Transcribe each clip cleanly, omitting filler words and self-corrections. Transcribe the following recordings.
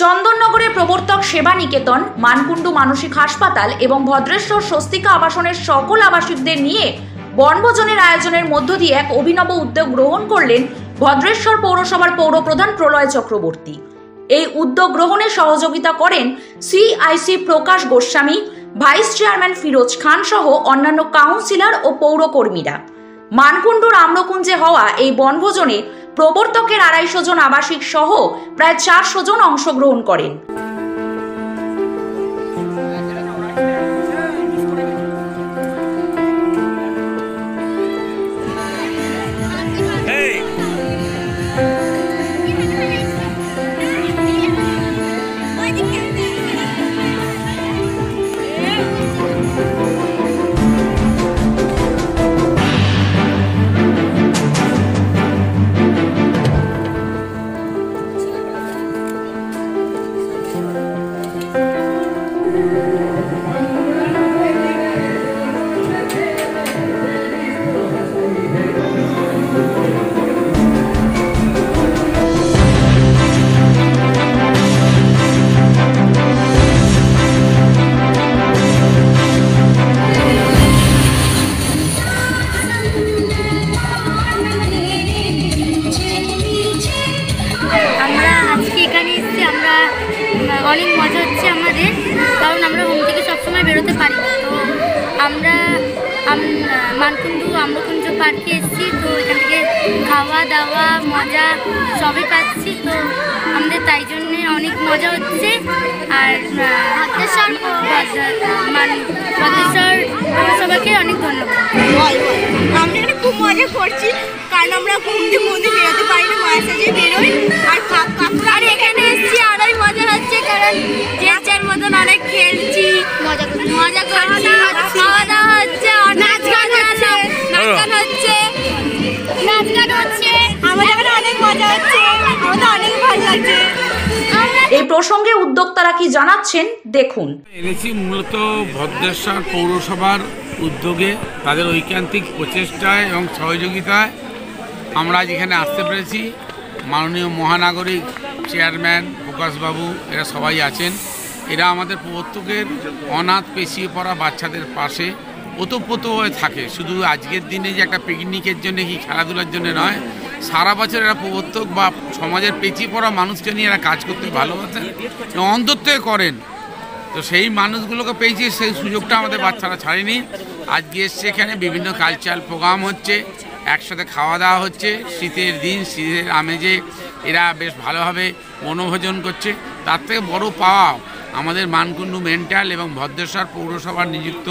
চন্দননগরে প্রবর্তক সেবা নিকেতন, মানকুণ্ডু মানসিক হাসপাতাল এবং ভদ্রেশ্বর স্বস্তিকা আবাসনের সকল আবাসিকদের নিয়ে বনভোজনের আয়োজনের মধ্য দিয়ে এক অভিনব উদ্যোগ গ্রহণ করলেন ভদ্রেশ্বর পৌরসভার পৌরপ্রধান প্রলয় চক্রবর্তী। এই উদ্যোগ গ্রহণে সহযোগিতা করেন সিআইসি প্রকাশ গোস্বামী, ভাইস চেয়ারম্যান ফিরোজ খান সহ অন্যান্য কাউন্সিলর ও পৌরকর্মীরা। মানকুণ্ডুর আম্রকুঞ্জে হওয়া এই বনভোজনে প্রবর্তকের 250 জন আবাসিক সহ প্রায় 400 জন অংশগ্রহণ করেন। অনেক মজা হচ্ছে আমাদের, কারণ আমরা হোম থেকে সবসময় বেরোতে পারি না। তো আমরা মানকুণ্ডু আম্রকুঞ্জ পার্কে এসেছি, তো এখান থেকে খাওয়া দাওয়া মজা সবই পাচ্ছি, তো আমাদের তাই জন্যে অনেক মজা হচ্ছে। আর ভদ্রেশ্বর পৌরসভাকে অনেক ধন্যবাদ। আমরা এখানে খুব মজা করছি, কারণ আমরা ঘুম থেকে বেরোতে পারি না, মায়ের সাথে বেরোই আর এখানে এসেছি আরোই মজা হচ্ছে, কারণ যে যার মতন অনেক খেলছি, মজা করছি, খাওয়া দাওয়া হচ্ছে, নাচ গান হচ্ছে, আমাদের এখানে অনেক মজা হচ্ছে, আমাদের অনেক ভালো লাগছে। এই প্রসঙ্গে উদ্যোক্তারা কি জানাচ্ছেন দেখুন। এনেছি মূলত ভদ্রেশ্বর পৌরসভার উদ্যোগে, তাদের ঐকান্তিক প্রচেষ্টায় এবং সহযোগিতায় আমরা আজ এখানে আসতে পেরেছি। মাননীয় মহানাগরিক চেয়ারম্যান প্রকাশবাবু এরা সবাই আছেন। এরা আমাদের প্রবর্তকের অনাথ পেছিয়ে পড়া বাচ্চাদের পাশে ওতপ্রোত হয়ে থাকে। শুধু আজকের দিনে যে একটা পিকনিকের জন্য কি খেলাধুলার জন্য নয়, সারা বছর এরা প্রবর্তক বা সমাজের পেছিয়ে পড়া মানুষকে নিয়ে এরা কাজ করতে ভালোবাসেন এবং অন্তত করেন। তো সেই মানুষগুলোকে পেয়েছি, সেই সুযোগটা আমাদের বাচ্চারা ছাড়েনি। আজকে এসছে এখানে বিভিন্ন কালচারাল প্রোগ্রাম হচ্ছে, একসাথে খাওয়া দাওয়া হচ্ছে, শীতের দিন, শীতের আমেজে এরা বেশ ভালোভাবে বনভোজন করছে। তার থেকে বড় পাওয়া আমাদের মানকুণ্ডু মেন্টাল এবং ভদ্রেশ্বর পৌরসভার নিযুক্ত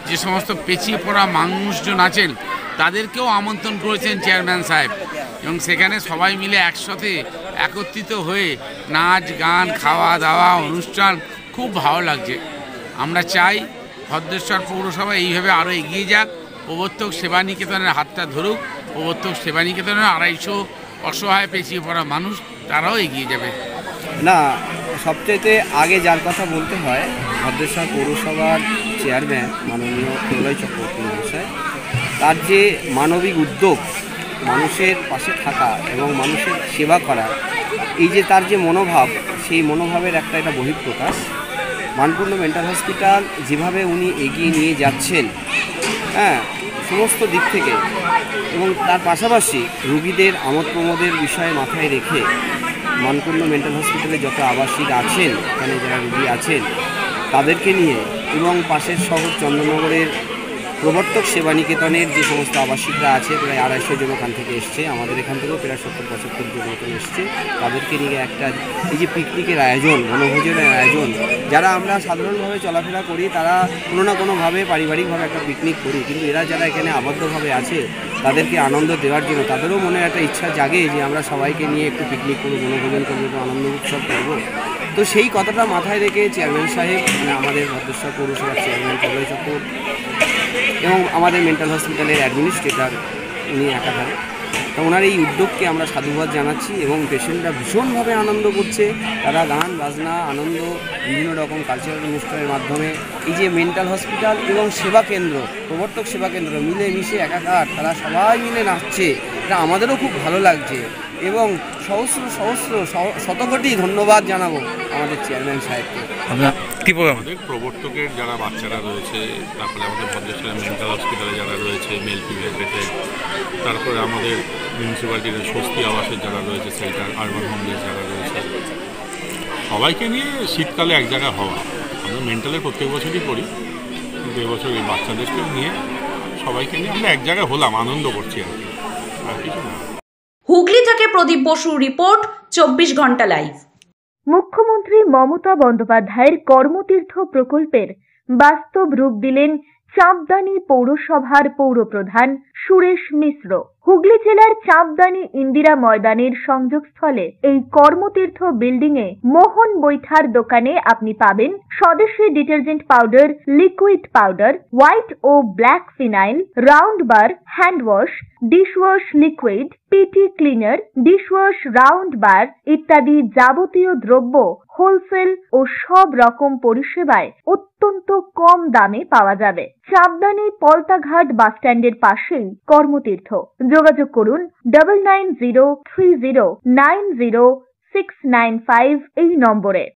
যে সমস্ত পেছিয়ে পড়া মানুষজন আছেন তাদেরকেও আমন্ত্রণ করেছেন চেয়ারম্যান সাহেব, এবং সেখানে সবাই মিলে একসাথে একত্রিত হয়ে নাচ গান খাওয়া দাওয়া অনুষ্ঠান খুব ভালো লাগছে। আমরা চাই ভদ্রেশ্বর পৌরসভা এইভাবে আরও এগিয়ে যাক, প্রবর্তক সেবা নিকেতনের হাতটা ধরুক, প্রবর্তক সেবা নিকেতনের 250 অসহায় পেছিয়ে পড়া মানুষ তারাও এগিয়ে যাবে। না, সবচেয়ে আগে যার কথা বলতে হয় ভদ্রেশ্বর পৌরসভার চেয়ারম্যান মাননীয় প্রলয় চক্রবর্তী মহাশয়, তার যে মানবিক উদ্যোগ, মানুষের পাশে থাকা এবং মানুষের সেবা করা, এই যে তার যে মনোভাব, সেই মনোভাবের এটা বহিঃপ্রকাশ। মানকুণ্ডু মেন্টাল হসপিটাল যেভাবে উনি এগিয়ে নিয়ে যাচ্ছেন, সমস্ত দিক থেকে, এবং তার পাশাপাশি রুগীদের আমোদ প্রমোদের বিষয়ে মাথায় রেখে মানকুণ্ডু মেন্টাল হসপিটালে যত আবাসিক আছেন, এখানে যারা রুগী আছেন তাদেরকে নিয়ে, এবং পাশের শহর চন্দননগরের প্রবর্তক সেবা নিকেতনের যে সমস্ত আবাসিকরা আছে, প্রায় 250 জন ওখান থেকে এসছে, আমাদের এখান থেকেও প্রায় 70-75 জন মতন এসছে, তাদেরকে নিয়ে একটা এই যে পিকনিকের আয়োজন, বনভোজনের আয়োজন, যারা আমরা সাধারণভাবে চলাফেরা করি তারা কোনো না কোনোভাবে পারিবারিকভাবে একটা পিকনিক করি, কিন্তু এরা যারা এখানে আবদ্ধভাবে আছে তাদেরকে আনন্দ দেওয়ার জন্য তাদেরও মনে একটা ইচ্ছা জাগে যে আমরা সবাইকে নিয়ে একটু পিকনিক করবো, বনভোজন করবো, একটু আনন্দ উৎসব করবো। তো সেই কথাটা মাথায় রেখে চেয়ারম্যান সাহেব, আমাদের ভদ্রেশ্বর পৌরসভার চেয়ারম্যান প্রলয় চক্রবর্তী এবং আমাদের মেন্টাল হসপিটালের অ্যাডমিনিস্ট্রেটর উনি একাধারে তো ওনার এই উদ্যোগকে আমরা সাধুবাদ জানাচ্ছি এবং পেশেন্টরা ভীষণভাবে আনন্দ করছে। তারা গান বাজনা আনন্দ বিভিন্ন রকম কালচারাল অনুষ্ঠানের মাধ্যমে এই যে মেন্টাল হসপিটাল এবং সেবা কেন্দ্র, প্রবর্তক সেবা কেন্দ্র মিলে মিশে একাকার, তারা সবাই মিলে নাচছে। এটা আমাদেরও খুব ভালো লাগছে এবং সহস্র সহস্র শতকোটি ধন্যবাদ জানাবো আমাদের চেয়ারম্যান সাহেবকে। আমাদের প্রবর্তকের যারা বাচ্চারা রয়েছে, তারপরে আমাদের ভদ্রেশ্বরের মেন্টাল হসপিটালে যারা রয়েছে মেল ফিমেল পেশেন্ট, তারপরে আমাদের মিউনিসিপ্যালিটির স্বস্তি আবাসের যারা রয়েছে সেইটার, আরবান হোমলেস যারা রয়েছে, সবাইকে নিয়ে শীতকালে এক জায়গায় হওয়া। আমরা মেন্টালের প্রত্যেক বছরই করি, কিন্তু এবছর এই বাচ্চাদেরকে নিয়ে সবাইকে নিয়ে আমরা এক জায়গায় হলাম, আনন্দ করছি আর কিছু না। হুগলি থেকে প্রদীপ বসুর রিপোর্ট, 24 ঘন্টা লাইভ। মুখ্যমন্ত্রী মমতা বন্দ্যোপাধ্যায়ের কর্মতীর্থ প্রকল্পের বাস্তব রূপ দিলেন চাঁপদানি পৌরসভার পৌরপ্রধান সুরেশ মিশ্র। হুগলি জেলার চাঁপদানি ইন্দিরা ময়দানের সংযোগস্থলে এই কর্মতীর্থ বিল্ডিং এ মোহন বৈঠার দোকানে আপনি পাবেন স্বদেশী detergent powder, liquid powder, white ও black phenyl, round bar, hand wash, dishwash liquid, পিটি ক্লিনার, ডিশওয়াশ রাউন্ড বার ইত্যাদি যাবতীয় দ্রব্য হোলসেল ও সব রকম পরিষেবায় অত্যন্ত কম দামে পাওয়া যাবে। চাঁপদানি পলতাঘাট বাসস্ট্যান্ডের পাশেই কর্মতীর্থ। যোগাযোগ করুন 9903090695 এই নম্বরে।